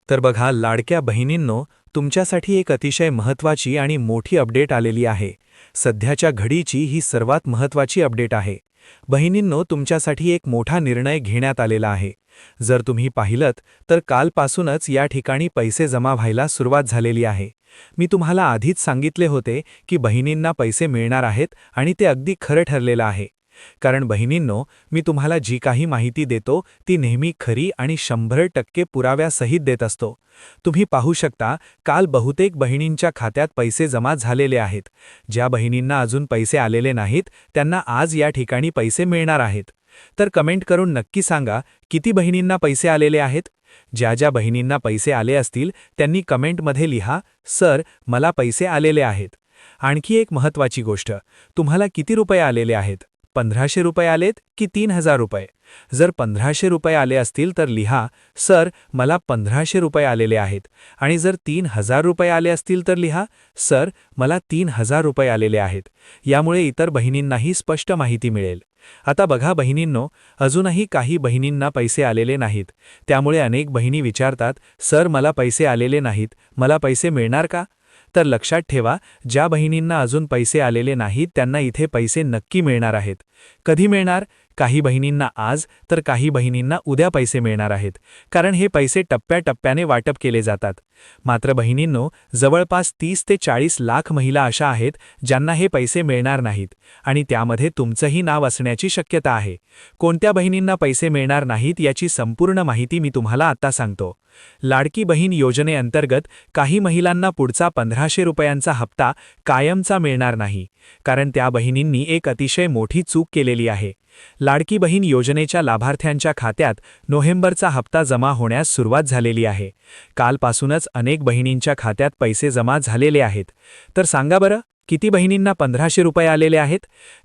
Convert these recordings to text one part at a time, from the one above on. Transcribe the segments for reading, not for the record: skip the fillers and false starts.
तर बघा लाडक्या बहिणींनो, तुमच्यासाठी एक अतिशय महत्त्वाची आणि मोठी अपडेट आलेली आहे. सध्याच्या घडीची ही सर्वात महत्त्वाची अपडेट आहे. बहिणींनो, तुमच्यासाठी एक मोठा निर्णय घेण्यात आलेला आहे. जर तुम्ही पाहिलत तर कालपासूनच या ठिकाणी पैसे जमा व्हायला सुरुवात झालेली आहे. मी तुम्हाला आधीच सांगितले होते की बहिणींना पैसे मिळणार आहेत आणि ते अगदी खरं ठरलेलं आहे. कारण बहिणींनो, मी तुम्हाला जी काही माहिती देतो ती नेहमी खरी आणि 100% पुराव्यासहित देत असतो. तुम्ही पाहू शकता, काल बहुतेक बहिणींच्या खात्यात पैसे जमा झालेले आहेत. ज्या बहिणींना अजून पैसे आलेले नाहीत त्यांना आज या ठिकाणी पैसे मिळणार आहेत. तर कमेंट करून नक्की सांगा, किती बहिणींना पैसे आलेले आहेत. ज्या बहिणींना पैसे आले असतील त्यांनी कमेंटमध्ये लिहा, सर मला पैसे आलेले आहेत. आणखी एक महत्त्वाची गोष्ट, तुम्हाला किती रुपये आलेले आहेत. 1500 रुपये आलेत की 3000 रुपये. जर 1500 रुपये आले असतील तर लिहा, सर मला 1500 रुपये आलेले आहेत. आणि जर 3000 रुपये आले असतील तर लिहा, सर मला 3000 रुपये आलेले आहेत. यामुळे इतर बहिणींनाही स्पष्ट माहिती मिळेल. आता बघा बहिणींनो, अजूनही काही बहिणींना पैसे आलेले नाहीत. त्यामुळे अनेक बहिणी विचारतात, सर मला पैसे आलेले नाहीत, मला पैसे मिळणार का. तर लक्षात ठेवा, ज्या बहिणींना अजून पैसे आलेले नाहीत त्यांना इथे पैसे नक्की मिळणार आहेत. कधी मिळणार? काही बहिणींना आज तर काही बहिणींना उद्या पैसे मिळणार आहेत. कारण हे पैसे टप्प्याटप्प्याने वाटप केले जातात. मात्र बहिणींनो, जवळपास 30 ते 40 लाख महिला अशा आहेत ज्यांना हे पैसे मिळणार नाहीत आणि त्यामध्ये तुमचंही नाव असण्याची शक्यता आहे. कोणत्या बहिणींना पैसे मिळणार नाहीत याची संपूर्ण माहिती मी तुम्हाला आता सांगतो. लाडकी बहीण योजनेअंतर्गत काही महिलांना पुढचा 1500 रुपयांचा हप्ता कायमचा मिळणार नाही. कारण त्या बहिणींनी एक अतिशय मोठी चूक केलेली आहे. लाडकी बहीण योजनेच्या लाभार्थ्यांच्या खात्यात नोव्हेंबरचा हप्ता जमा होण्यास सुरुवात झालेली आहे. कालपासूनच अनेक बहिणींच्या खात्यात पैसे जमा झालेले आहेत. तर सांगा बरं, किती बहिणींना 1500 रुपये आलेले आहेत.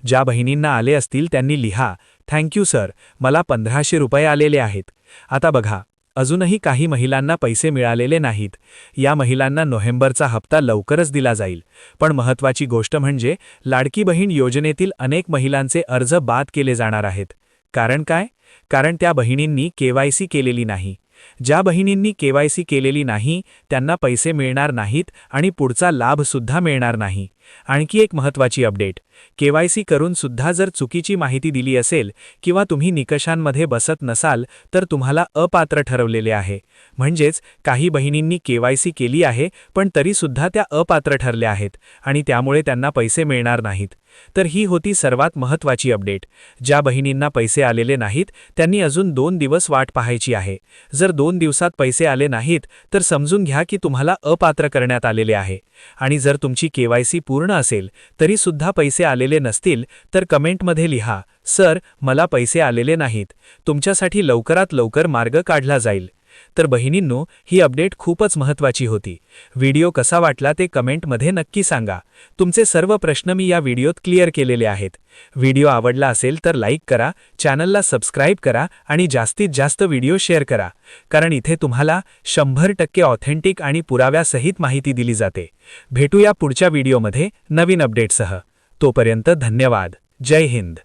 ज्या बहिणींना आले असतील त्यांनी लिहा, थँक्यू सर, मला 1500 रुपये आलेले आहेत. आता बघा, अजूनही काही महिलांना पैसे मिळालेले नाहीत. या महिलांना नोव्हेंबरचा हप्ता लवकरच दिला जाईल. पण महत्त्वाची गोष्ट म्हणजे लाडकी बहीण योजनेतील अनेक महिलांचे अर्ज बाद केले जाणार आहेत. कारण काय? कारण त्या बहिणींनी KYC केलेली नाही. ज्या बहिणींनी KYC केलेली नाही त्यांना पैसे मिळणार नाहीत आणि पुढचा लाभसुद्धा मिळणार नाही. आणखी एक महत्त्वाची अपडेट, KYC करून सुद्धा जर चुकीची माहिती दिली असेल किंवा तुम्ही निकषांमध्ये बसत नसाल तर तुम्हाला अपात्र ठरवलेले आहे. म्हणजेच काही बहिणींनी KYC केली आहे पण तरीसुद्धा त्या अपात्र ठरल्या आहेत आणि त्यामुळे त्यांना पैसे मिळणार नाहीत. तर ही होती सर्वात महत्त्वाची अपडेट. ज्या बहिणींना पैसे आलेले नाहीत त्यांनी अजून 2 दिवस वाट पाहायची आहे. जर 2 दिवसात पैसे आले नाहीत तर समजून घ्या की तुम्हाला अपात्र करण्यात आलेले आहे. आणि जर तुमची KYC पूर्ण असेल तरी सुद्धा पैसे आलेले नसतील तर कमेंटमध्ये लिहा, सर मला पैसे आलेले नाहीत. तुमच्यासाठी लवकरात लवकर मार्ग काढला जाईल. तर बहिणींनो, ही अपडेट खूपच महत्त्वाची होती. व्हिडिओ कसा वाटला ते कमेंटमध्ये नक्की सांगा. तुमचे सर्व प्रश्न मी या व्हिडिओत क्लिअर केलेले आहेत. व्हिडिओ आवडला असेल तर लाईक करा, चॅनलला सबस्क्राईब करा आणि जास्तीत जास्त व्हिडिओ शेअर करा. कारण इथे तुम्हाला 100% ऑथेंटिक आणि पुराव्यासहित माहिती दिली जाते. भेटूया पुढच्या व्हिडिओमध्ये नवीन अपडेटसह. तोपर्यंत धन्यवाद. जय हिंद.